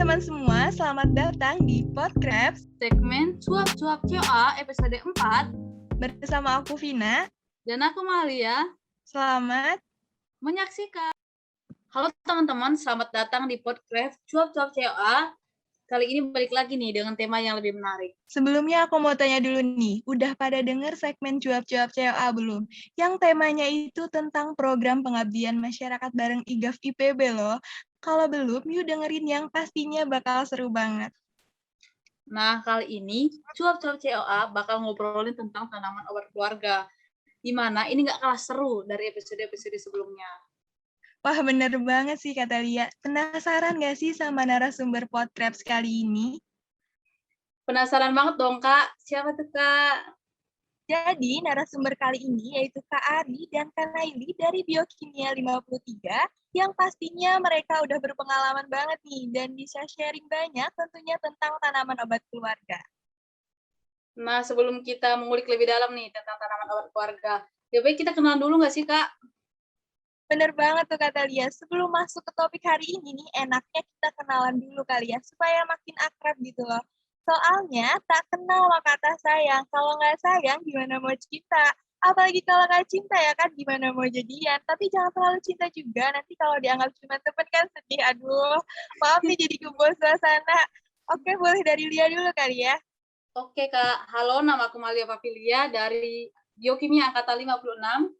teman-teman semua, selamat datang di Podcast segmen Cuap-Cuap COA episode 4 bersama aku Vina dan aku Malia. Selamat menyaksikan. Halo teman-teman, selamat datang di Podcast Cuap-Cuap COA. Kali ini balik lagi nih dengan tema yang lebih menarik. Sebelumnya aku mau tanya dulu nih, udah pada denger segmen Cuap-Cuap COA belum? Yang temanya itu tentang program pengabdian masyarakat bareng IGAF IPB loh. Kalau belum, yuk dengerin yang pastinya bakal seru banget. Nah, kali ini Cuap-Cuap COA bakal ngobrolin tentang tanaman obat keluarga. Di mana ini nggak kalah seru dari episode-episode sebelumnya. Wah, bener banget sih kata Lia. Penasaran nggak sih sama narasumber podcast kali ini? Penasaran banget dong, Kak. Siapa tuh, Kak? Jadi, narasumber kali ini yaitu Kak Ari dan Kak Naili dari Biokimia 53, yang pastinya mereka udah berpengalaman banget nih, dan bisa sharing banyak tentunya tentang tanaman obat keluarga. Nah, sebelum kita mengulik lebih dalam nih tentang tanaman obat keluarga, lebih baik kita kenalan dulu nggak sih, Kak? Bener banget tuh kata Lia. Sebelum masuk ke topik hari ini nih, enaknya kita kenalan dulu kali ya, supaya makin akrab gitu loh. Soalnya, tak kenal maka kata sayang. Kalau nggak sayang, gimana mau cinta? Apalagi kalau nggak cinta ya kan, gimana mau jadian? Tapi jangan terlalu cinta juga, nanti kalau dianggap cuma temen kan sedih. Aduh, maaf nih jadi kebawa suasana. Oke, boleh dari Lia dulu kali ya. Oke, Kak. Halo, nama aku Malia Papilia dari Biokimia Angkatan 56.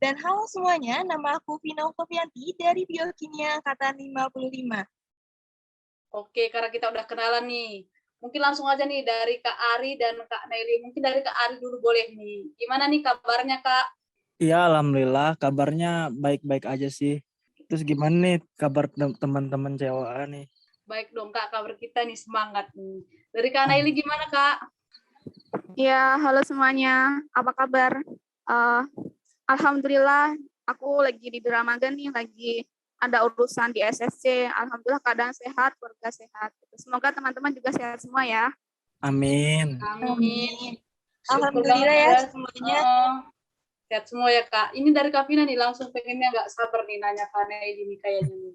Dan halo semuanya, nama aku Vina Oktavianti dari Biokimia Angkatan 55. Oke, karena kita udah kenalan nih. Mungkin langsung aja nih dari Kak Ari dan Kak Nelly. Mungkin dari Kak Ari dulu boleh nih. Gimana nih kabarnya, Kak? Iya, alhamdulillah kabarnya baik-baik aja sih. Terus gimana nih kabar teman-teman COA nih? Baik dong, Kak. Kabar kita nih semangat nih. Dari Kak Nelly gimana, Kak? Ya, halo semuanya. Apa kabar? Alhamdulillah, aku lagi di Dramaga nih, lagi ada urusan di SSC. Alhamdulillah keadaan sehat, keluarga sehat. Semoga teman-teman juga sehat semua ya. Amin. Amin. Alhamdulillah ya semuanya. Sehat semua ya, Kak. Ini dari Kak Vina nih, langsung pengennya nggak sabar nih nanya Kak Nelly nih kayaknya nih.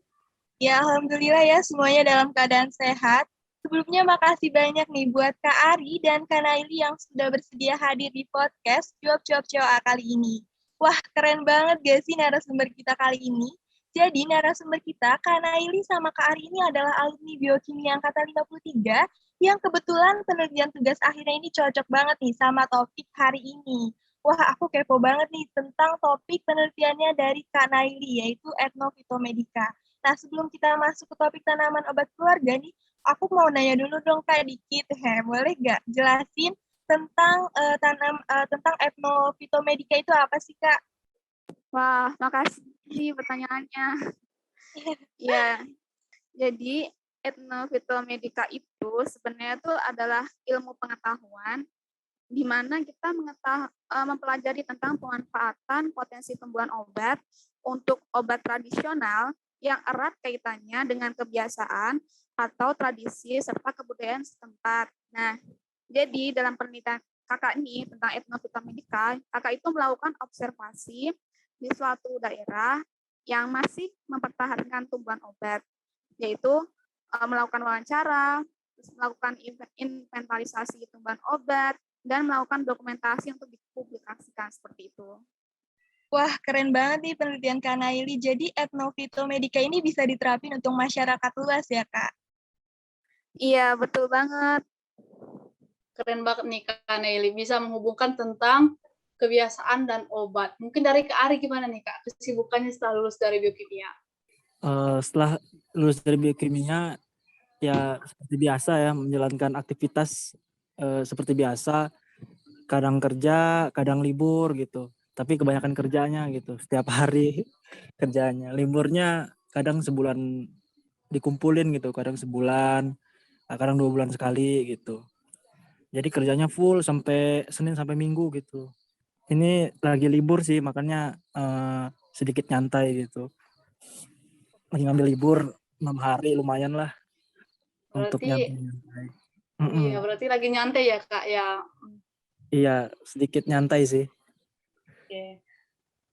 Ya, alhamdulillah ya semuanya dalam keadaan sehat. Sebelumnya makasih banyak nih buat Kak Ari dan Kak Naili yang sudah bersedia hadir di podcast Cuap-Cuap COA kali ini. Wah, keren banget gak sih narasumber kita kali ini? Jadi narasumber kita, Kak Naili sama Kak Ari ini adalah alumni Biokimia Angkatan 53 yang kebetulan penelitian tugas akhirnya ini cocok banget nih sama topik hari ini. Wah, aku kepo banget nih tentang topik penelitiannya dari Kak Naili, yaitu etnofitomedika. Nah, sebelum kita masuk ke topik tanaman obat keluarga nih, aku mau nanya dulu dong Kak dikit, boleh nggak jelasin tentang tentang etnofitomedika itu apa sih Kak? Wah, makasih pertanyaannya. Ya, jadi etnofitomedika itu sebenarnya itu adalah ilmu pengetahuan di mana kita mempelajari tentang pemanfaatan potensi pembuahan obat untuk obat tradisional yang erat kaitannya dengan kebiasaan atau tradisi serta kebudayaan setempat. Nah, jadi dalam penelitian kakak ini tentang etnofitomedika, kakak itu melakukan observasi di suatu daerah yang masih mempertahankan tumbuhan obat, yaitu melakukan wawancara, melakukan inventarisasi tumbuhan obat, dan melakukan dokumentasi untuk dipublikasikan seperti itu. Wah, keren banget nih penelitian Kak Naili. Jadi etnofitomedika ini bisa diterapin untuk masyarakat luas ya, Kak? Iya, betul banget. Keren banget nih Kak Nelly, bisa menghubungkan tentang kebiasaan dan obat. Mungkin dari Kak Ari gimana nih Kak, kesibukannya setelah lulus dari biokimia? Setelah lulus dari biokimia, ya seperti biasa ya, menjalankan aktivitas seperti biasa. Kadang kerja, kadang libur gitu. Tapi kebanyakan kerjanya gitu, setiap hari kerjanya. Liburnya kadang sebulan dikumpulin gitu, kadang sebulan, kadang 2 bulan sekali gitu. Jadi kerjanya full sampai Senin sampai Minggu gitu. Ini lagi libur sih, makanya sedikit nyantai gitu. Lagi ngambil libur 6 hari lumayan lah untuk Berarti, nyantai. iya, berarti lagi nyantai ya Kak ya? Iya, sedikit nyantai sih. Oke.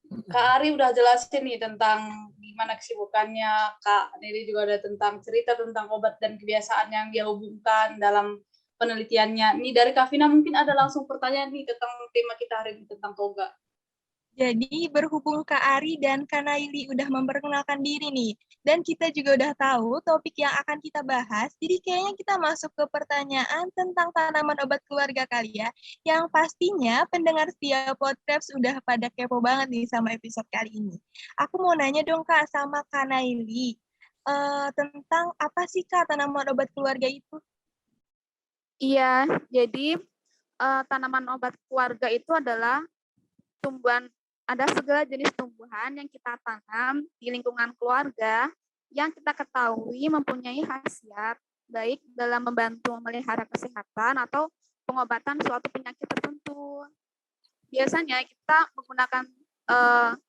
Kak Ari udah jelasin nih tentang gimana kesibukannya, Kak Nili juga ada tentang cerita tentang obat dan kebiasaan yang dia hubungkan dalam penelitiannya. Nih dari Kak Vina mungkin ada langsung pertanyaan nih tentang tema kita hari ini tentang toga. Jadi berhubung Kak Ari dan Kak Naili udah memperkenalkan diri nih, dan kita juga udah tahu topik yang akan kita bahas, jadi kayaknya kita masuk ke pertanyaan tentang tanaman obat keluarga kali ya, yang pastinya pendengar setia podcast udah pada kepo banget nih sama episode kali ini. Aku mau nanya dong Kak sama Kak Naili, tentang apa sih Kak tanaman obat keluarga itu? Iya, jadi tanaman obat keluarga itu adalah tumbuhan, ada segala jenis tumbuhan yang kita tanam di lingkungan keluarga yang kita ketahui mempunyai khasiat baik dalam membantu memelihara kesehatan atau pengobatan suatu penyakit tertentu. Biasanya kita menggunakan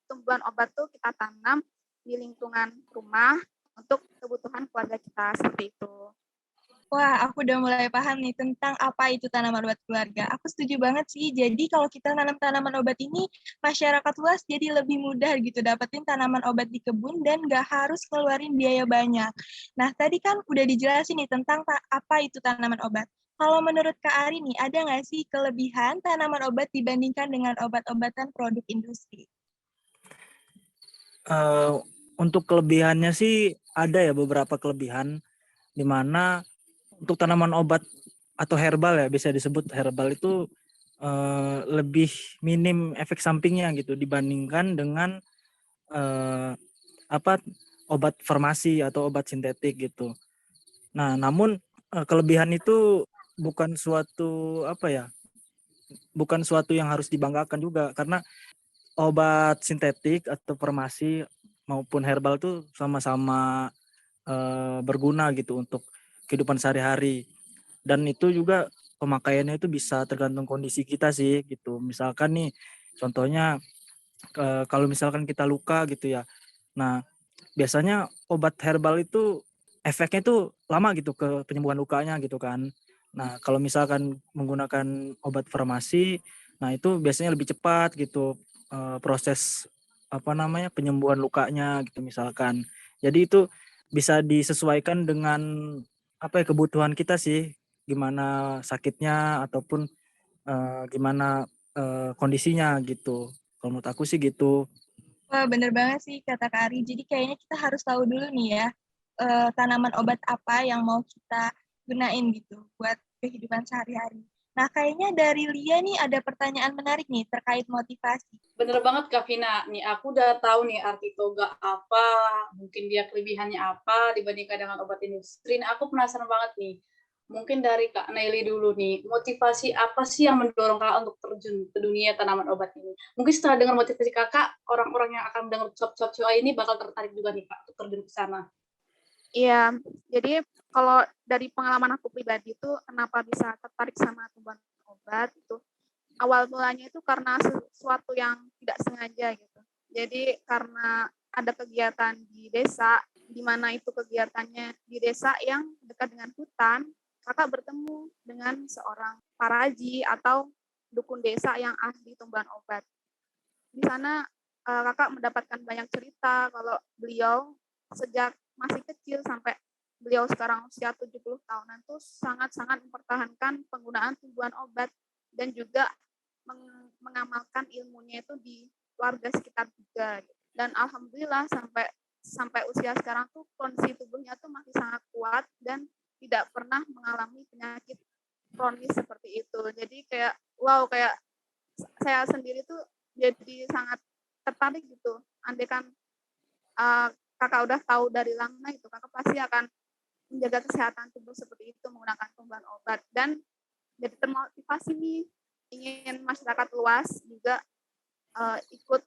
tumbuhan obat tuh kita tanam di lingkungan rumah untuk kebutuhan keluarga kita seperti itu. Wah, aku udah mulai paham nih tentang apa itu tanaman obat keluarga. Aku setuju banget sih. Jadi kalau kita nanam tanaman obat ini, masyarakat luas jadi lebih mudah gitu dapetin tanaman obat di kebun dan nggak harus ngeluarin biaya banyak. Nah, tadi kan udah dijelasin nih tentang apa itu tanaman obat. Kalau menurut Kak Ari nih, ada nggak sih kelebihan tanaman obat dibandingkan dengan obat-obatan produk industri? Untuk kelebihannya sih ada ya beberapa kelebihan, di mana untuk tanaman obat atau herbal ya, bisa disebut herbal itu lebih minim efek sampingnya gitu dibandingkan dengan apa obat farmasi atau obat sintetik gitu. Nah, namun kelebihan itu bukan suatu bukan suatu yang harus dibanggakan juga, karena obat sintetik atau farmasi maupun herbal itu sama-sama berguna gitu untuk kehidupan sehari-hari, dan itu juga pemakaiannya itu bisa tergantung kondisi kita sih gitu. Misalkan nih contohnya kalau misalkan kita luka gitu ya, nah biasanya obat herbal itu efeknya itu lama gitu ke penyembuhan lukanya gitu kan. Nah kalau misalkan menggunakan obat farmasi, nah itu biasanya lebih cepat gitu proses penyembuhan lukanya gitu misalkan. Jadi itu bisa disesuaikan dengan kebutuhan kita sih, gimana sakitnya ataupun gimana kondisinya gitu. Kalau menurut aku sih gitu. Wah, bener banget sih kata Kak Ari. Jadi kayaknya kita harus tahu dulu nih ya, tanaman obat apa yang mau kita gunain gitu buat kehidupan sehari-hari. Nah, kayaknya dari Lia nih ada pertanyaan menarik nih terkait motivasi. Bener banget Kak Vina, nih aku udah tahu nih arti toga apa, mungkin dia kelebihannya apa dibandingkan dengan obat industri. Nah, aku penasaran banget nih, mungkin dari Kak Naili dulu nih, motivasi apa sih yang mendorong Kakak untuk terjun ke dunia tanaman obat ini? Mungkin setelah dengar motivasi Kakak, orang-orang yang akan mendengar cuap-cuap ini bakal tertarik juga nih Kak untuk terjun ke sana. Iya, jadi kalau dari pengalaman aku pribadi itu kenapa bisa tertarik sama tumbuhan obat itu awal mulanya itu karena sesuatu yang tidak sengaja gitu. Jadi karena ada kegiatan di desa, di mana itu kegiatannya di desa yang dekat dengan hutan, kakak bertemu dengan seorang paraji atau dukun desa yang ahli tumbuhan obat. Di sana kakak mendapatkan banyak cerita kalau beliau sejak masih kecil sampai beliau sekarang usia 70 tahunan tuh sangat-sangat mempertahankan penggunaan tumbuhan obat dan juga mengamalkan ilmunya itu di keluarga sekitar juga. Dan alhamdulillah sampai usia sekarang tuh kondisi tubuhnya tuh masih sangat kuat dan tidak pernah mengalami penyakit kronis seperti itu. Jadi kayak wow, kayak saya sendiri tuh jadi sangat tertarik gitu. Andai kan kakak udah tahu dari lama itu, kakak pasti akan menjaga kesehatan tubuh seperti itu menggunakan tumbuhan obat, dan jadi termotivasi nih ingin masyarakat luas juga ikut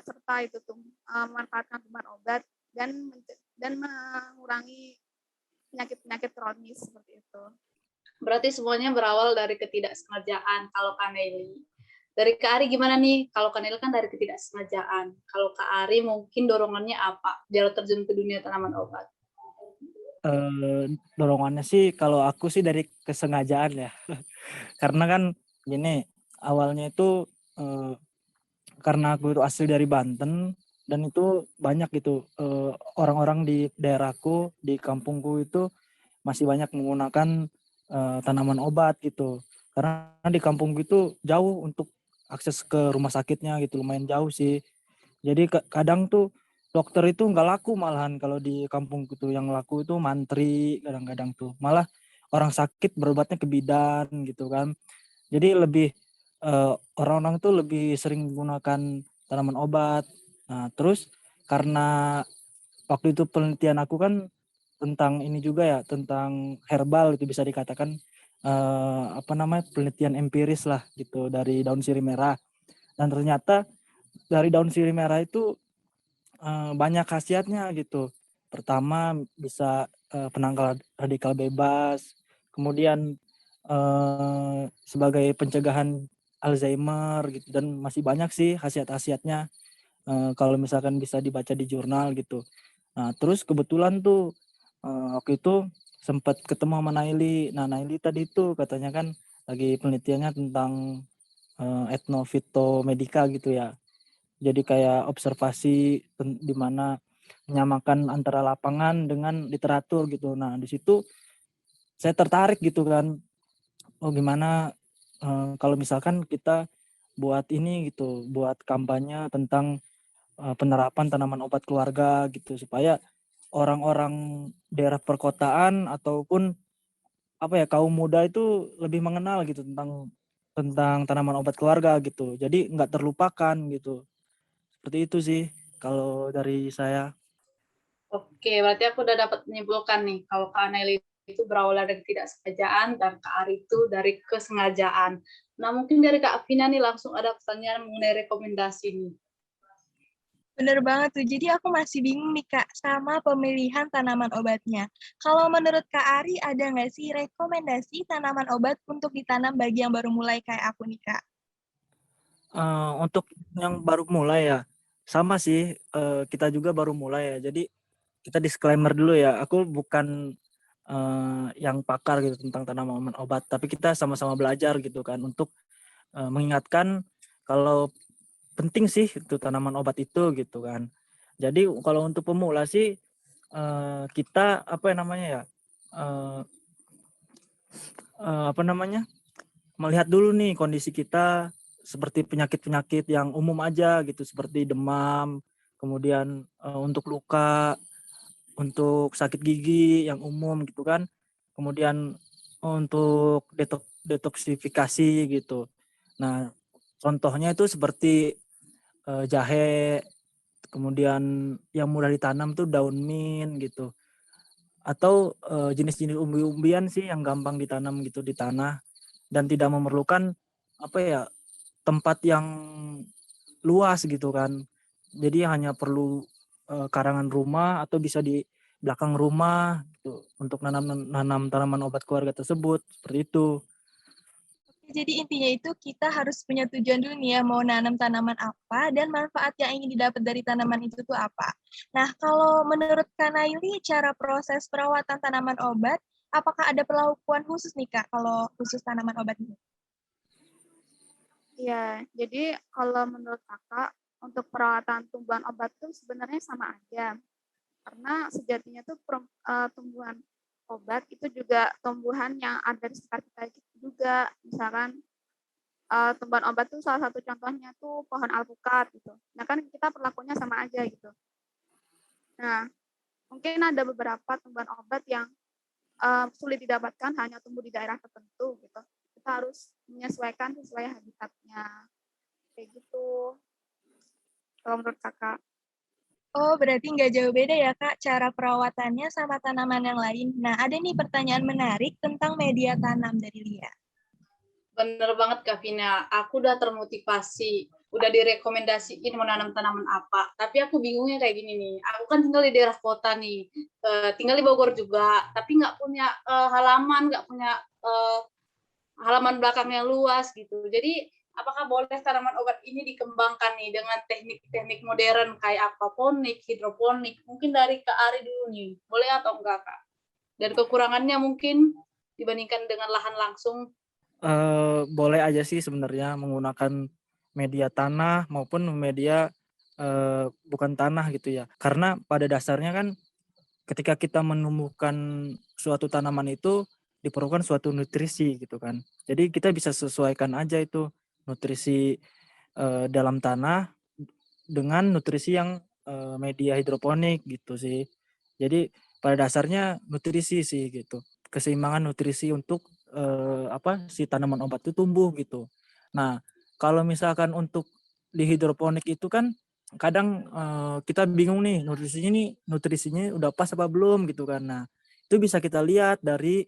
serta itu tuh memanfaatkan tumbuhan obat dan mengurangi penyakit kronis seperti itu. Berarti semuanya berawal dari ketidaksengajaan kalau Kak Naili. Dari Kak Ari gimana nih? Kalau Kak Naili kan dari ketidaksengajaan. Kalau Kak Ari mungkin dorongannya apa? Biar terjun ke dunia tanaman obat. Dorongannya sih kalau aku sih dari kesengajaan ya. Karena kan gini, awalnya itu karena aku itu asli dari Banten dan itu banyak gitu orang-orang di daerahku, di kampungku itu masih banyak menggunakan tanaman obat gitu. Karena di kampungku itu jauh untuk akses ke rumah sakitnya gitu, lumayan jauh sih. Jadi kadang tuh dokter itu nggak laku malahan kalau di kampungku tuh, yang laku itu mantri kadang-kadang tuh. Malah orang sakit berobatnya ke bidan gitu kan. Jadi lebih orang-orang tuh lebih sering menggunakan tanaman obat. Nah, terus karena waktu itu penelitian aku kan tentang ini juga ya, tentang herbal itu bisa dikatakan apa namanya, penelitian empiris lah gitu dari daun sirih merah. Dan ternyata dari daun sirih merah itu banyak khasiatnya gitu. Pertama bisa penangkal radikal bebas, kemudian sebagai pencegahan Alzheimer gitu, dan masih banyak sih khasiat-khasiatnya kalau misalkan bisa dibaca di jurnal gitu. Nah, terus kebetulan tuh waktu itu sempat ketemu sama Naili. Nah, Naili tadi tuh katanya kan lagi penelitiannya tentang etnofitomedika gitu ya. Jadi kayak observasi di mana menyamakan antara lapangan dengan literatur gitu. Nah, di situ saya tertarik gitu kan. Oh, gimana kalau misalkan kita buat ini gitu, buat kampanye tentang penerapan tanaman obat keluarga gitu, supaya orang-orang daerah perkotaan ataupun apa ya, kaum muda itu lebih mengenal gitu tentang tanaman obat keluarga gitu. Jadi nggak terlupakan gitu. Seperti itu sih kalau dari saya. Oke, berarti aku udah dapat menyimpulkan nih, kalau Kak Nelly itu berawal dari ketidaksengajaan dan Kak Ari itu dari kesengajaan. Nah, mungkin dari Kak Vina nih langsung ada pertanyaan mengenai rekomendasi nih. Bener banget tuh. Jadi aku masih bingung nih Kak sama pemilihan tanaman obatnya. Kalau menurut Kak Ari ada nggak sih rekomendasi tanaman obat untuk ditanam bagi yang baru mulai kayak aku nih Kak? Untuk yang baru mulai ya, sama sih, kita juga baru mulai ya. Jadi kita disclaimer dulu ya, aku bukan yang pakar gitu tentang tanaman obat, tapi kita sama-sama belajar gitu kan untuk mengingatkan kalau penting sih itu tanaman obat itu gitu kan. Jadi kalau untuk pemula sih kita apa namanya ya, eh, apa namanya, melihat dulu nih kondisi kita, seperti penyakit-penyakit yang umum aja gitu, seperti demam, kemudian untuk luka, untuk sakit gigi yang umum gitu kan, kemudian untuk detoksifikasi gitu. Nah, contohnya itu seperti jahe, kemudian yang mudah ditanam tuh daun mint gitu, atau jenis-jenis umbi-umbian sih yang gampang ditanam gitu di tanah dan tidak memerlukan apa ya, tempat yang luas gitu kan. Jadi hanya perlu karangan rumah atau bisa di belakang rumah gitu untuk nanam tanaman obat keluarga tersebut, seperti itu. Jadi intinya itu kita harus punya tujuan dulu nih ya, mau nanam tanaman apa dan manfaat yang ingin didapat dari tanaman itu tuh apa. Nah, kalau menurut Kak Naili, cara proses perawatan tanaman obat, apakah ada perlakuan khusus nih Kak, kalau khusus tanaman obat ini? Ya, jadi kalau menurut Kakak, untuk perawatan tumbuhan obat itu sebenarnya sama aja. Karena sejatinya tuh tumbuhan obat itu juga tumbuhan yang ada di sekitar kita juga. Misalkan tumbuhan obat tuh salah satu contohnya tuh pohon alpukat gitu. Nah kan kita perlakunya sama aja gitu. Nah, mungkin ada beberapa tumbuhan obat yang sulit didapatkan hanya tumbuh di daerah tertentu gitu. Kita harus menyesuaikan sesuai habitatnya. Kayak gitu. Kalau menurut Kakak. Oh, berarti nggak jauh beda ya, Kak, cara perawatannya sama tanaman yang lain. Nah, ada nih pertanyaan menarik tentang media tanam dari Lia. Bener banget Kak Vina, aku udah termotivasi, udah direkomendasiin mau nanam tanaman apa. Tapi aku bingungnya kayak gini nih, aku kan tinggal di daerah kota nih, tinggal di Bogor juga, tapi nggak punya halaman, nggak punya halaman belakang yang luas gitu. Jadi apakah boleh tanaman obat ini dikembangkan nih dengan teknik-teknik modern kayak aquaponik, hidroponik? Mungkin dari Kak Ari dulu nih, boleh atau enggak Kak? Dan kekurangannya mungkin dibandingkan dengan lahan langsung. Boleh aja sih sebenarnya menggunakan media tanah maupun media bukan tanah gitu ya. Karena pada dasarnya kan ketika kita menumbuhkan suatu tanaman itu diperlukan suatu nutrisi gitu kan. Jadi kita bisa sesuaikan aja itu nutrisi dalam tanah dengan nutrisi yang media hidroponik gitu sih. Jadi pada dasarnya nutrisi sih gitu. Keseimbangan nutrisi untuk si tanaman obat itu tumbuh gitu. Nah, kalau misalkan untuk di hidroponik itu kan kadang kita bingung nih nutrisinya udah pas apa belum gitu kan. Nah, itu bisa kita lihat dari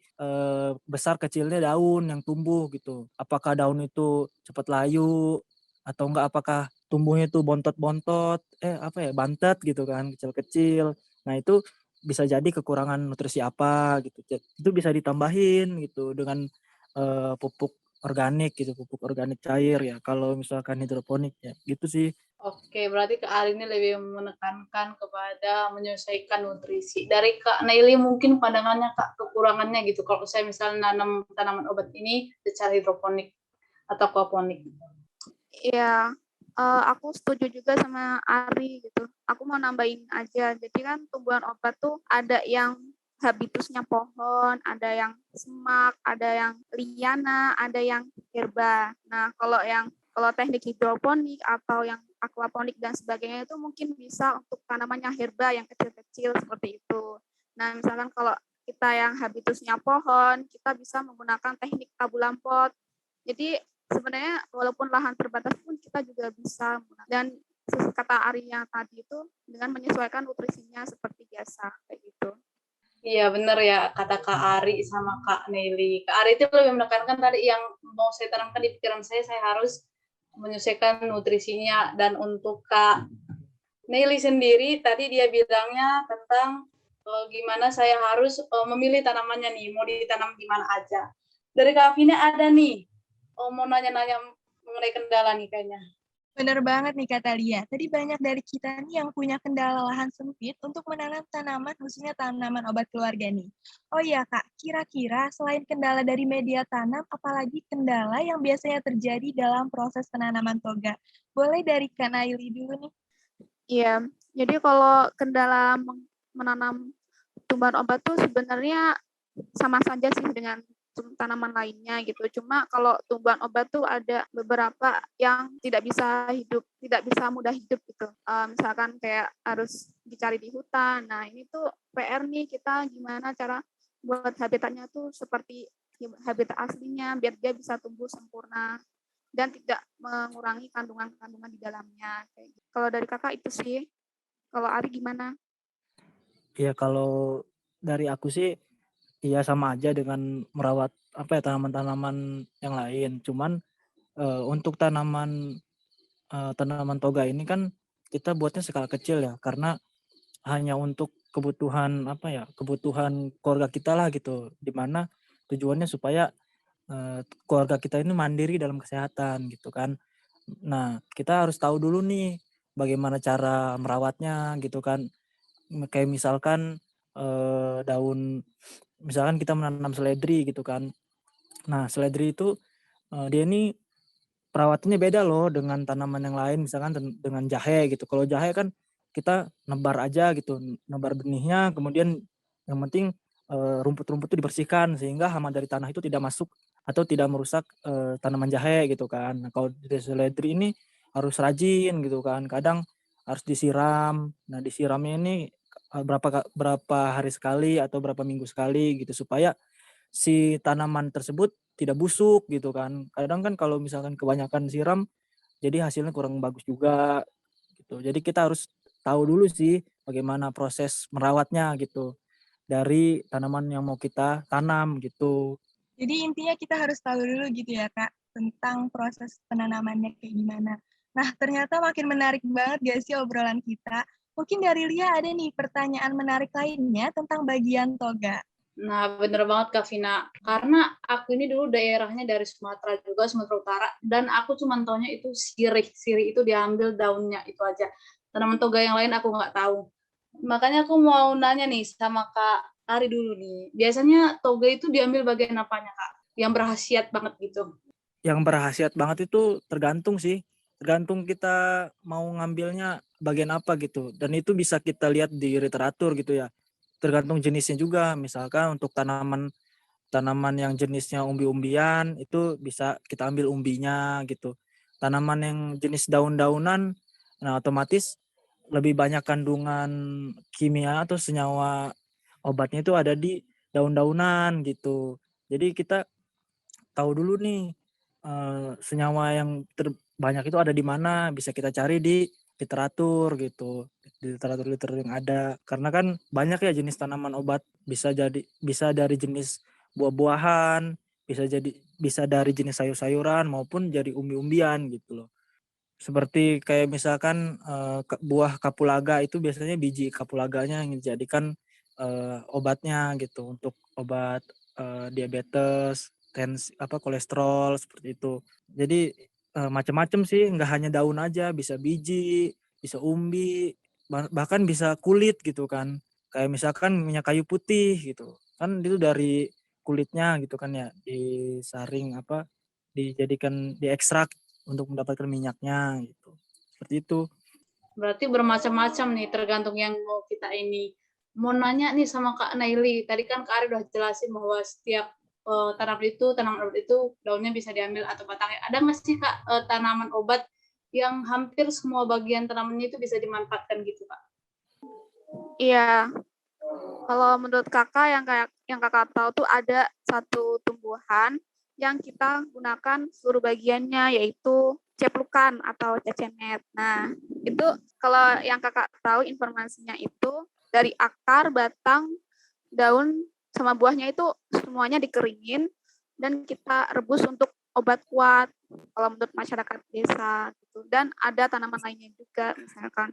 besar kecilnya daun yang tumbuh gitu. Apakah daun itu cepat layu atau enggak, apakah tumbuhnya itu bontot-bontot, bantet gitu kan, kecil-kecil. Nah, itu bisa jadi kekurangan nutrisi apa gitu. Itu bisa ditambahin gitu dengan pupuk organik gitu, pupuk organik cair ya. Kalau misalkan hidroponik ya, gitu sih. Oke, berarti Kak Ari ini lebih menekankan kepada menyesuaikan nutrisi. Dari Kak Naili mungkin pandangannya Kak, kekurangannya gitu. Kalau saya misalnya nanam tanaman obat ini secara hidroponik atau aquaponik. Iya, aku setuju juga sama Ari gitu. Aku mau nambahin aja. Jadi kan tumbuhan obat tuh ada yang habitusnya pohon, ada yang semak, ada yang liana, ada yang herba. Nah, kalau teknik hidroponik atau yang aquaponik dan sebagainya itu mungkin bisa untuk tanaman yang herba yang kecil-kecil seperti itu. Nah, misalkan kalau kita yang habitusnya pohon, kita bisa menggunakan teknik tabulam pot. Jadi sebenarnya walaupun lahan terbatas pun kita juga bisa, dan kata Ari yang tadi itu dengan menyesuaikan nutrisinya seperti biasa kayak gitu. Iya benar ya kata Kak Ari sama Kak Nelly. Kak Ari itu lebih menekankan tadi yang mau saya tanamkan di pikiran saya harus menyesuaikan nutrisinya. Dan untuk Kak Nelly sendiri tadi dia bilangnya tentang gimana saya harus memilih tanamannya nih, mau ditanam di mana aja. Dari Kak Vina ada nih, mau nanya-nanya mengenai kendala nih kayaknya. Bener banget nih kata Lia. Tadi banyak dari kita nih yang punya kendala lahan sempit untuk menanam tanaman, khususnya tanaman obat keluarga nih. Oh iya Kak, kira-kira selain kendala dari media tanam, apalagi kendala yang biasanya terjadi dalam proses penanaman toga? Boleh dari Kak Naili dulu nih. Iya, jadi kalau kendala menanam tumbuhan obat tuh sebenarnya sama saja sih dengan tanaman lainnya gitu. Cuma kalau tumbuhan obat tuh ada beberapa yang tidak bisa mudah hidup gitu. Misalkan kayak harus dicari di hutan. Nah, ini tuh PR nih, kita gimana cara buat habitatnya tuh seperti habitat aslinya biar dia bisa tumbuh sempurna dan tidak mengurangi kandungan-kandungan di dalamnya. Kalau dari kakak itu sih. Kalau Ari gimana? Ya kalau dari aku sih iya sama aja dengan merawat tanaman-tanaman yang lain. Cuman untuk tanaman toga ini kan kita buatnya skala kecil ya, karena hanya untuk kebutuhan kebutuhan keluarga kita lah gitu. Dimana tujuannya supaya keluarga kita ini mandiri dalam kesehatan gitu kan. Nah, kita harus tahu dulu nih bagaimana cara merawatnya gitu kan. Kayak misalkan misalkan kita menanam seledri gitu kan. Nah, seledri itu dia ini perawatannya beda loh dengan tanaman yang lain, misalkan dengan jahe gitu. Kalau jahe kan kita nebar aja gitu, nebar benihnya, kemudian yang penting rumput-rumput itu dibersihkan sehingga hama dari tanah itu tidak masuk atau tidak merusak tanaman jahe gitu kan. Nah, kalau di seledri ini harus rajin gitu kan, kadang harus disiram. Nah, disiramnya ini berapa hari sekali atau berapa minggu sekali gitu supaya si tanaman tersebut tidak busuk gitu kan. Kadang kan kalau misalkan kebanyakan siram jadi hasilnya kurang bagus juga gitu. Jadi kita harus tahu dulu sih bagaimana proses merawatnya gitu dari tanaman yang mau kita tanam gitu. Jadi intinya kita harus tahu dulu gitu ya Kak, tentang proses penanamannya kayak gimana. Nah, ternyata makin menarik banget gak sih obrolan kita? Mungkin dari Lia ada nih pertanyaan menarik lainnya tentang bagian toga. Nah, bener banget Kak Vina. Karena aku ini dulu daerahnya dari Sumatera juga, Sumatera Utara, dan aku cuma taunya itu sirih. Sirih itu diambil daunnya, itu aja. Tanaman toga yang lain aku nggak tahu. Makanya aku mau nanya nih sama Kak Ari dulu nih. Biasanya toga itu diambil bagian apanya, Kak? Yang berkhasiat banget gitu. Yang berkhasiat banget itu tergantung sih. tergantung kita mau ngambilnya bagian apa gitu. Dan itu bisa kita lihat di literatur gitu ya. Tergantung jenisnya juga. Misalkan untuk tanaman yang jenisnya umbi-umbian itu bisa kita ambil umbinya gitu. Tanaman yang jenis daun-daunan, nah otomatis lebih banyak kandungan kimia atau senyawa obatnya itu ada di daun-daunan gitu. Jadi kita tahu dulu nih senyawa yang terbanyak itu ada di mana, bisa kita cari di literatur gitu, di literatur yang ada. Karena kan banyak ya jenis tanaman obat, bisa dari jenis buah-buahan, bisa dari jenis sayur-sayuran maupun dari umbi-umbian gitu loh. Seperti kayak misalkan buah kapulaga itu biasanya biji kapulaganya yang dijadikan obatnya gitu, untuk obat diabetes, kolesterol seperti itu. Jadi macam-macam sih, nggak hanya daun aja, bisa biji, bisa umbi, bahkan bisa kulit gitu kan. Kayak misalkan minyak kayu putih gitu. Kan itu dari kulitnya gitu kan ya, disaring dijadikan diekstrak untuk mendapatkan minyaknya gitu. Seperti itu. Berarti bermacam-macam nih, tergantung yang mau kita ini. Mau nanya nih sama Kak Naili, tadi kan Kak Ari udah jelasin bahwa setiap tanaman obat itu daunnya bisa diambil atau batangnya. Ada nggak sih Kak tanaman obat yang hampir semua bagian tanamannya itu bisa dimanfaatkan gitu Kak? Iya, kalau menurut kakak yang kakak tahu tuh ada satu tumbuhan yang kita gunakan seluruh bagiannya, yaitu ceplukan atau cecemet. Nah, itu kalau yang kakak tahu informasinya itu dari akar, batang, daun, sama buahnya itu semuanya dikeringin dan kita rebus untuk obat kuat kalau menurut masyarakat desa gitu. Dan ada tanaman lainnya juga, misalkan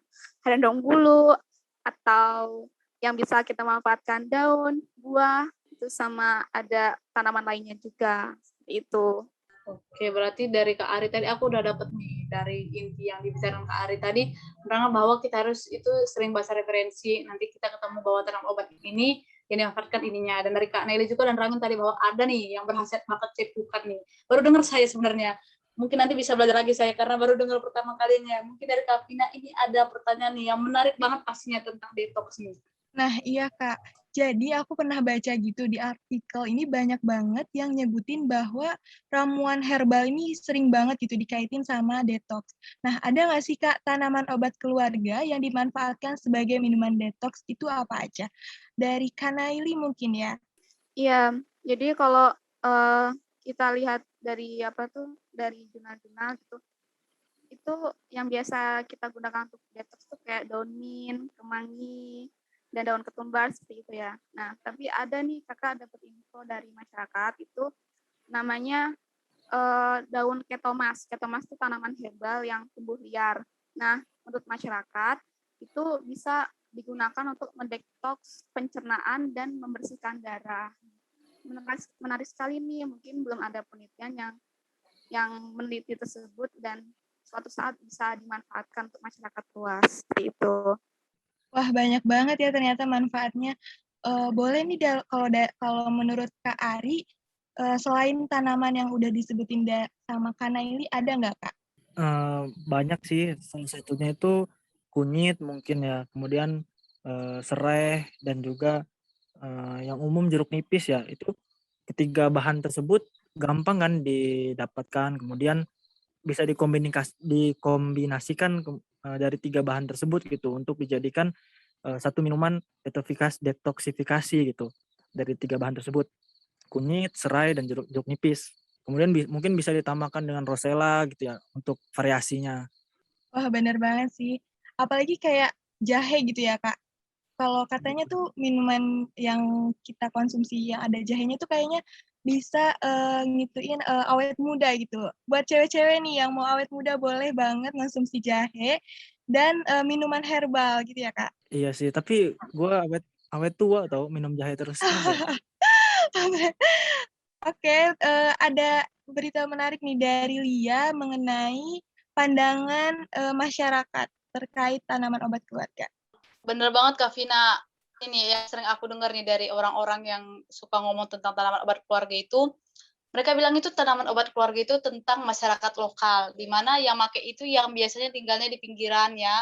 daun bulu atau yang bisa kita manfaatkan daun, buah, itu sama ada tanaman lainnya juga. Seperti itu. Oke, berarti dari Kak Ari tadi aku udah dapet nih dari inti yang dibicarakan Kak Ari tadi, tentang bahwa kita harus itu sering baca referensi, nanti kita ketemu bahwa tanaman obat ini yang dimanfaatkan ininya. Dan dari Kak Nelly juga dan Ramin tadi bahwa ada nih yang berhasil makan cepukan nih. Baru dengar saya sebenarnya. Mungkin nanti bisa belajar lagi saya karena baru dengar pertama kalinya. Mungkin dari Kak Vina ini ada pertanyaan nih yang menarik banget pastinya tentang detox nih. Nah, iya Kak. Jadi aku pernah baca gitu di artikel ini banyak banget yang nyebutin bahwa ramuan herbal ini sering banget gitu dikaitin sama detox. Nah, ada nggak sih Kak tanaman obat keluarga yang dimanfaatkan sebagai minuman detox itu apa aja? Dari Kanaili mungkin ya? Iya, jadi kalau kita lihat dari dari jurnal-jurnal gitu, itu yang biasa kita gunakan untuk detox tuh kayak daun mint, kemangi, dan daun ketumbar seperti itu ya. Nah, tapi ada nih kakak dapat info dari masyarakat itu namanya daun ketomas. Ketomas itu tanaman herbal yang tumbuh liar. Nah, menurut masyarakat itu bisa digunakan untuk mendetoks pencernaan dan membersihkan darah. Menarik sekali nih, mungkin belum ada penelitian yang meneliti tersebut dan suatu saat bisa dimanfaatkan untuk masyarakat luas seperti itu. Wah, banyak banget ya ternyata manfaatnya. Boleh nih kalau menurut Kak Ari, selain tanaman yang udah disebutin sama Kak Naili, ada nggak Kak? Banyak sih, salah satunya itu kunyit mungkin ya, kemudian serai dan juga yang umum jeruk nipis ya. Itu ketiga bahan tersebut gampang kan didapatkan, kemudian bisa dikombinasikan dari tiga bahan tersebut gitu untuk dijadikan satu minuman detoksifikasi gitu dari tiga bahan tersebut, kunyit, serai, dan jeruk nipis. Kemudian mungkin bisa ditambahkan dengan rosella gitu ya untuk variasinya. Wah, bener banget sih. Apalagi kayak jahe gitu ya, Kak. Kalau katanya tuh minuman yang kita konsumsi yang ada jahenya tuh kayaknya bisa ngituin awet muda gitu. Buat cewek-cewek nih yang mau awet muda boleh banget konsumsi jahe dan minuman herbal gitu ya, Kak. Iya sih, tapi gue awet tua tau minum jahe terus. Oke, ada berita menarik nih dari Lia mengenai pandangan masyarakat terkait tanaman obat keluarga. Bener banget Kak Vina. Ini yang sering aku dengar nih dari orang-orang yang suka ngomong tentang tanaman obat keluarga itu, Mereka bilang itu tanaman obat keluarga itu tentang masyarakat lokal, di mana yang make itu yang biasanya tinggalnya di pinggiran ya,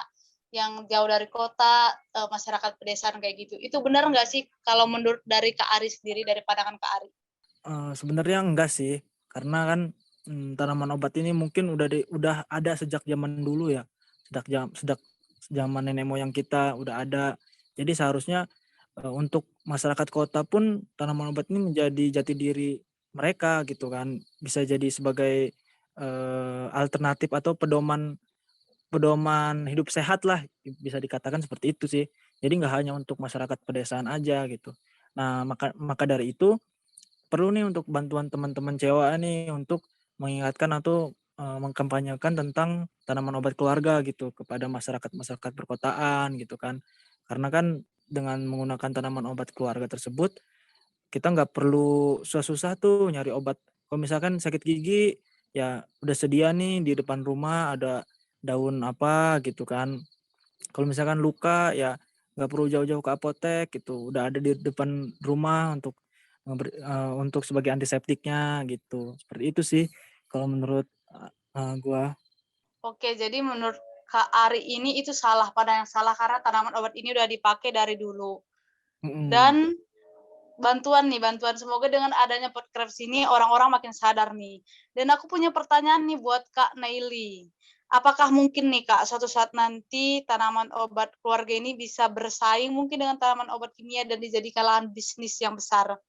yang jauh dari kota, masyarakat pedesaan kayak gitu. Itu benar nggak sih kalau menurut dari Kak Ari sendiri, dari pandangan Kak Ari? Sebenarnya enggak sih, karena kan tanaman obat ini mungkin udah ada sejak zaman dulu ya, sejak zaman nenek moyang kita udah ada. Jadi seharusnya untuk masyarakat kota pun tanaman obat ini menjadi jati diri mereka gitu kan, bisa jadi sebagai alternatif atau pedoman pedoman hidup sehat lah, bisa dikatakan seperti itu sih. Jadi nggak hanya untuk masyarakat pedesaan aja gitu. Nah maka dari itu perlu nih untuk bantuan teman-teman COA nih untuk mengingatkan atau mengkampanyekan tentang tanaman obat keluarga gitu kepada masyarakat perkotaan gitu kan. Karena kan dengan menggunakan tanaman obat keluarga tersebut kita nggak perlu susah-susah tuh nyari obat. Kalau misalkan sakit gigi ya udah sedia nih di depan rumah ada daun apa gitu kan. Kalau misalkan luka ya nggak perlu jauh-jauh ke apotek gitu, udah ada di depan rumah untuk sebagai antiseptiknya gitu. Seperti itu sih kalau menurut gua. Oke, jadi menurut Kak Ari ini itu salah, pada yang salah karena tanaman obat ini udah dipakai dari dulu. Mm-mm. Dan bantuan semoga dengan adanya podcast ini orang-orang makin sadar nih. Dan aku punya pertanyaan nih buat Kak Naili. Apakah mungkin nih Kak suatu saat nanti tanaman obat keluarga ini bisa bersaing mungkin dengan tanaman obat kimia dan dijadikan lahan bisnis yang besar?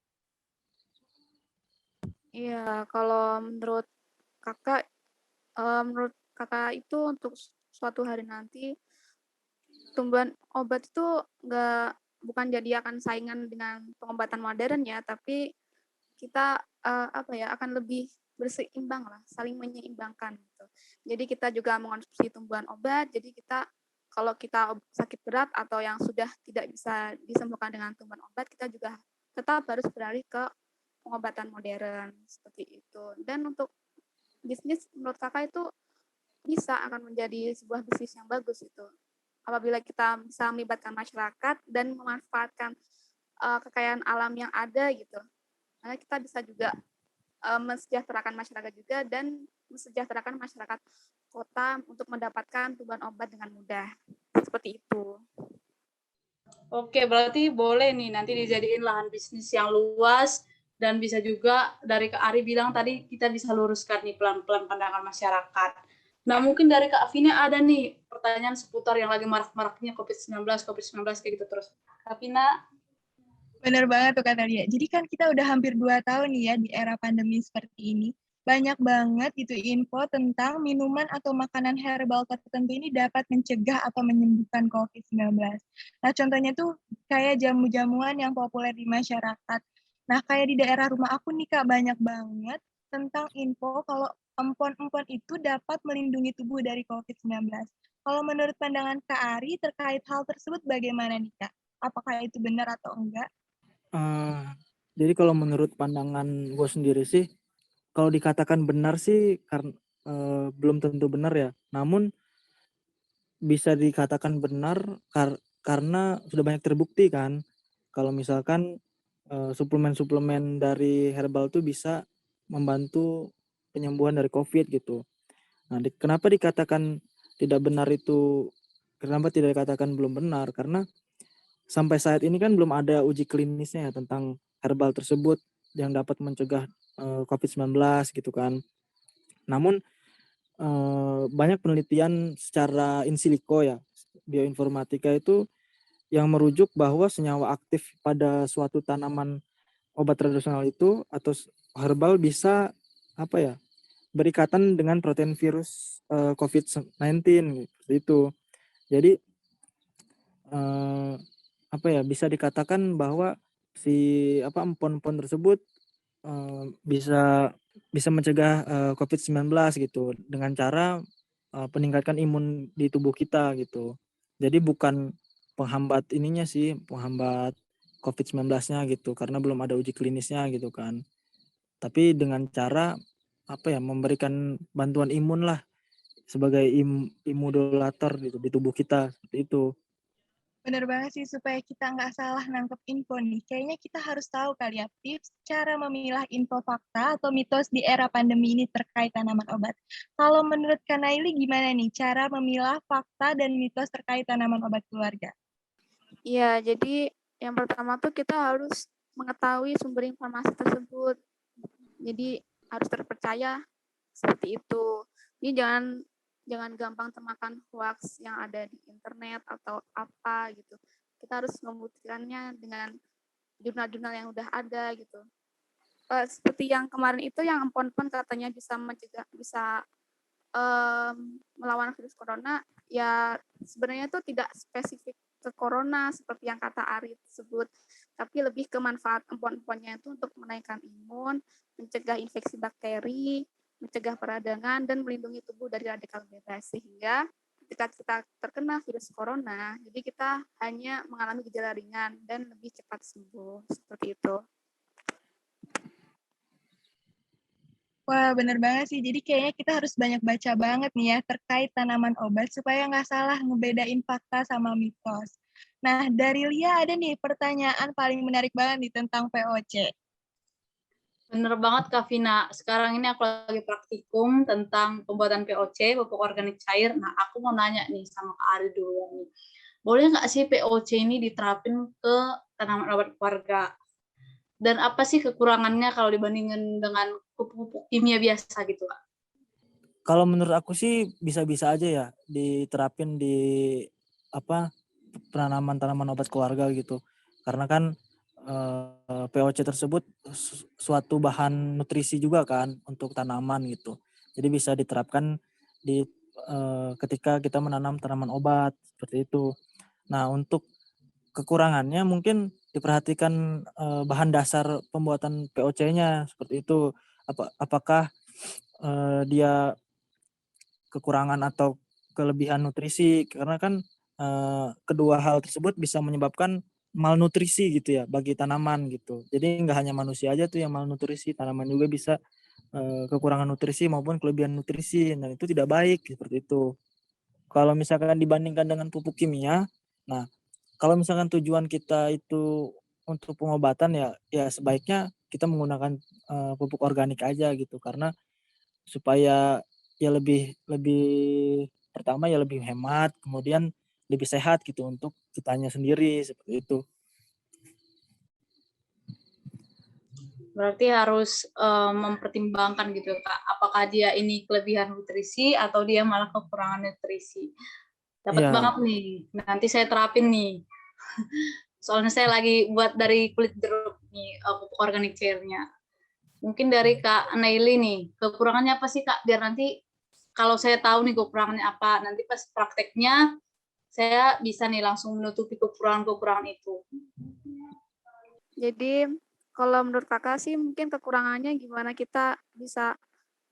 Iya, kalau menurut kakak itu untuk suatu hari nanti tumbuhan obat itu bukan jadi akan saingan dengan pengobatan modern ya, tapi kita akan lebih berseimbang lah, saling menyeimbangkan gitu. Jadi kita juga mengonsumsi tumbuhan obat, jadi kalau kita sakit berat atau yang sudah tidak bisa disembuhkan dengan tumbuhan obat, kita juga tetap harus beralih ke pengobatan modern seperti itu. Dan untuk bisnis menurut kakak itu akan menjadi sebuah bisnis yang bagus itu. Apabila kita bisa melibatkan masyarakat dan memanfaatkan kekayaan alam yang ada gitu. Karena kita bisa juga mensejahterakan masyarakat juga dan mensejahterakan masyarakat kota untuk mendapatkan tumbuhan obat dengan mudah. Seperti itu. Oke, berarti boleh nih nanti dijadiin lahan bisnis yang luas dan bisa juga dari Kak Ari bilang tadi kita bisa luruskan nih pelan-pelan pandangan masyarakat. Nah, mungkin dari Kak Vina ada nih pertanyaan seputar yang lagi marak-maraknya COVID-19 kayak gitu terus. Kak Vina. Bener banget tuh kata dia. Jadi kan kita udah hampir 2 tahun nih ya di era pandemi seperti ini. Banyak banget gitu info tentang minuman atau makanan herbal tertentu ini dapat mencegah atau menyembuhkan COVID-19. Nah contohnya tuh kayak jamu-jamuan yang populer di masyarakat. Nah kayak di daerah rumah aku nih Kak, banyak banget tentang info kalau empon-empon itu dapat melindungi tubuh dari COVID-19. Kalau menurut pandangan Kak Ari terkait hal tersebut bagaimana nih Kak? Apakah itu benar atau enggak? Jadi kalau menurut pandangan gue sendiri sih, kalau dikatakan benar sih karena belum tentu benar ya. Namun bisa dikatakan benar karena sudah banyak terbukti kan. Kalau misalkan suplemen-suplemen dari herbal tuh bisa membantu penyembuhan dari COVID gitu. Nah, kenapa dikatakan tidak benar itu? Kenapa tidak dikatakan belum benar? Karena sampai saat ini kan belum ada uji klinisnya ya tentang herbal tersebut yang dapat mencegah COVID-19 gitu kan. Namun banyak penelitian secara in silico ya, bioinformatika itu yang merujuk bahwa senyawa aktif pada suatu tanaman obat tradisional itu atau herbal bisa apa ya, berikatan dengan protein virus COVID-19 gitu. Itu. Jadi apa ya, bisa dikatakan bahwa si empon-empon tersebut bisa mencegah COVID-19 gitu dengan cara peningkatkan imun di tubuh kita gitu. Jadi bukan penghambat COVID-19-nya gitu karena belum ada uji klinisnya gitu kan. Tapi dengan cara memberikan bantuan imun lah sebagai imunodulator gitu di tubuh kita seperti itu. Bener banget sih, supaya kita nggak salah nangkep info nih. Kayaknya kita harus tahu kali ya tips cara memilah info fakta atau mitos di era pandemi ini terkait tanaman obat. Kalau menurut Kak Naili gimana nih cara memilah fakta dan mitos terkait tanaman obat keluarga? Iya, jadi yang pertama tuh kita harus mengetahui sumber informasi tersebut. Jadi harus terpercaya seperti itu. Jadi jangan gampang termakan hoax yang ada di internet atau apa gitu. Kita harus membuktikannya dengan jurnal-jurnal yang udah ada gitu. Seperti yang kemarin itu yang empon-empon katanya bisa melawan virus corona, ya sebenarnya itu tidak spesifik ke corona seperti yang kata Ari tersebut, tapi lebih ke manfaat empon-emponnya itu untuk menaikkan imun, mencegah infeksi bakteri, mencegah peradangan, dan melindungi tubuh dari radikal bebas. Sehingga ketika kita terkena virus corona, jadi kita hanya mengalami gejala ringan dan lebih cepat sembuh. Seperti itu. Wah, bener banget sih. Jadi kayaknya kita harus banyak baca banget nih ya terkait tanaman obat supaya nggak salah ngebedain fakta sama mitos. Nah, dari Lia ada nih pertanyaan paling menarik banget nih tentang POC. Bener banget Kak Vina. Sekarang ini aku lagi praktikum tentang pembuatan POC, pupuk organik cair. Nah, aku mau nanya nih sama Kak Ari dulu nih. Boleh nggak sih POC ini diterapin ke tanaman obat keluarga? Dan apa sih kekurangannya kalau dibandingin dengan pupuk-pupuk kimia biasa gitu, Kak? Kalau menurut aku sih bisa-bisa aja ya diterapin di penanaman tanaman obat keluarga gitu. Karena kan POC tersebut suatu bahan nutrisi juga kan untuk tanaman gitu. Jadi bisa diterapkan di ketika kita menanam tanaman obat seperti itu. Nah, untuk kekurangannya mungkin diperhatikan bahan dasar pembuatan POC-nya seperti itu. Apakah dia kekurangan atau kelebihan nutrisi, karena kan kedua hal tersebut bisa menyebabkan malnutrisi gitu ya bagi tanaman gitu. Jadi nggak hanya manusia aja tuh yang malnutrisi, tanaman juga bisa kekurangan nutrisi maupun kelebihan nutrisi. Dan itu tidak baik seperti itu. Kalau misalkan dibandingkan dengan pupuk kimia, nah kalau misalkan tujuan kita itu untuk pengobatan ya sebaiknya kita menggunakan pupuk organik aja gitu, karena supaya ya lebih lebih pertama ya lebih hemat, kemudian lebih sehat gitu untuk kitanya sendiri seperti itu. Berarti harus mempertimbangkan gitu, Kak. Apakah dia ini kelebihan nutrisi atau dia malah kekurangan nutrisi. Dapat Ya, banget nih. Nanti saya terapin nih. Soalnya saya lagi buat dari kulit jeruk nih, pupuk organik cairnya. Mungkin dari Kak Naili nih, kekurangannya apa sih Kak? Biar nanti kalau saya tahu nih kekurangannya apa, nanti pas prakteknya saya bisa nih langsung menutupi kekurangan-kekurangan itu. Jadi kalau menurut kakak sih mungkin kekurangannya gimana kita bisa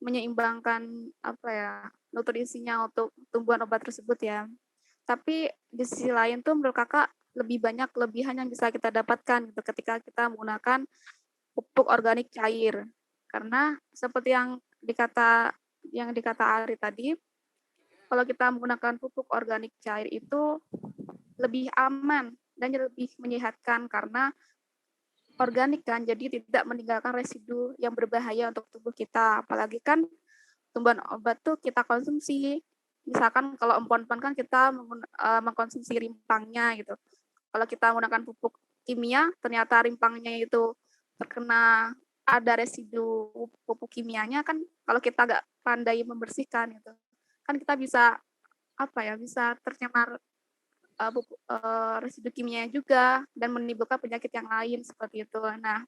menyeimbangkan nutrisinya untuk tumbuhan obat tersebut ya. Tapi di sisi lain tuh menurut kakak lebih banyak kelebihan yang bisa kita dapatkan gitu ketika kita menggunakan pupuk organik cair. Karena seperti yang dikata Ari tadi, kalau kita menggunakan pupuk organik cair itu lebih aman dan lebih menyehatkan karena organik kan, jadi tidak meninggalkan residu yang berbahaya untuk tubuh kita. Apalagi kan tumbuhan obat tuh kita konsumsi. Misalkan kalau empon-empon kan kita mengkonsumsi rimpangnya gitu. Kalau kita menggunakan pupuk kimia, ternyata rimpangnya itu terkena ada residu pupuk kimianya kan, kalau kita nggak pandai membersihkan gitu, kan kita bisa bisa tercemar residu kimia juga dan menimbulkan penyakit yang lain seperti itu. Nah,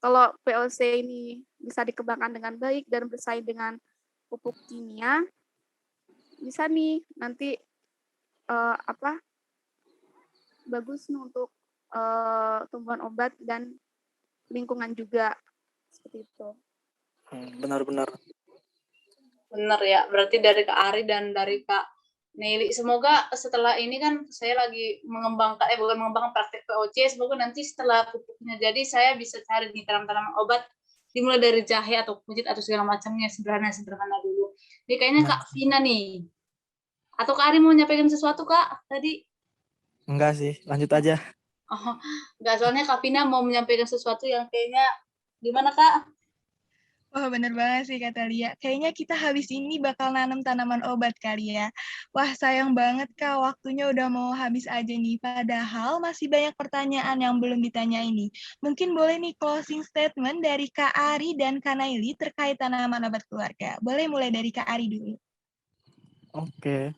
kalau POC ini bisa dikembangkan dengan baik dan bersaing dengan pupuk kimia, bisa nih nanti bagus untuk tumbuhan obat dan lingkungan juga seperti itu. benar-benar. Bener ya, berarti dari Kak Ari dan dari Kak Nelly. Semoga setelah ini kan saya lagi bukan mengembangkan praktek POC, semoga nanti setelah pupuknya jadi saya bisa cari di tanaman obat dimulai dari jahe atau kunyit atau segala macamnya sederhana dulu. Jadi kayaknya Kak Vina nih. Atau Kak Ari mau nyampaikan sesuatu Kak tadi? Enggak sih, lanjut aja. Oh, nggak, soalnya Kak Vina mau menyampaikan sesuatu yang kayaknya gimana Kak? Wah, bener banget sih kata Lia. Kayaknya kita habis ini bakal nanam tanaman obat kali ya. Wah, sayang banget Kak, waktunya udah mau habis aja nih. Padahal masih banyak pertanyaan yang belum ditanya ini. Mungkin boleh nih closing statement dari Kak Ari dan Kak Naili terkait tanaman obat keluarga. Boleh mulai dari Kak Ari dulu. Oke.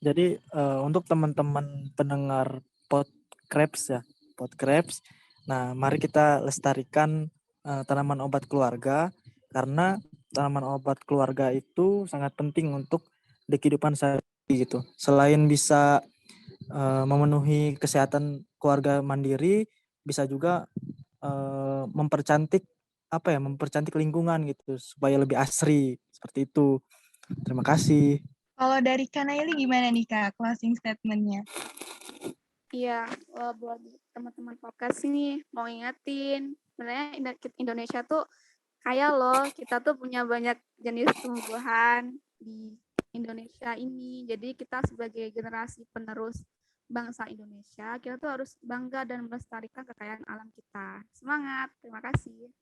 Jadi untuk teman-teman pendengar Podkrebs ya, Podkrebs. Nah, mari kita lestarikan tanaman obat keluarga karena tanaman obat keluarga itu sangat penting untuk di kehidupan sehari-hari gitu. Selain bisa memenuhi kesehatan keluarga mandiri, bisa juga mempercantik mempercantik lingkungan gitu supaya lebih asri seperti itu. Terima kasih. Kalau dari Kak Naili gimana nih Kak, closing statement-nya? Iya, buat teman-teman podcast ini mau ingetin, sebenarnya Indonesia tuh kaya loh, kita tuh punya banyak jenis tumbuhan di Indonesia ini. Jadi kita sebagai generasi penerus bangsa Indonesia, kita tuh harus bangga dan melestarikan kekayaan alam kita. Semangat, terima kasih.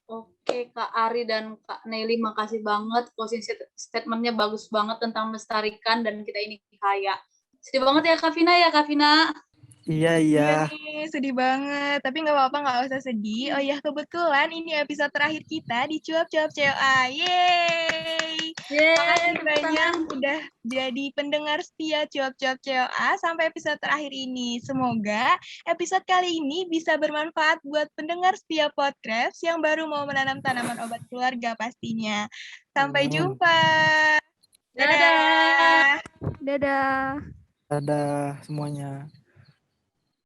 Oke, Kak Ari dan Kak Nelly, makasih banget. Closing statement-nya bagus banget tentang melestarikan dan kita ini kaya. Sedih banget ya Kak Vina ya, Kak Vina. Iya, Iya iya. nih, sedih banget. Tapi nggak apa-apa, nggak usah sedih. Oh ya, kebetulan ini episode terakhir kita di Cuap-Cuap COA. Yeay! Yeay, Makasih tepuk banyak tangan. udah jadi pendengar setia Cuap-Cuap COA sampai episode terakhir ini. Semoga episode kali ini bisa bermanfaat buat pendengar setia Podcast yang baru mau menanam tanaman obat keluarga pastinya. Sampai Amin. jumpa. Dadah. Dadah. Dadah. Dadah semuanya.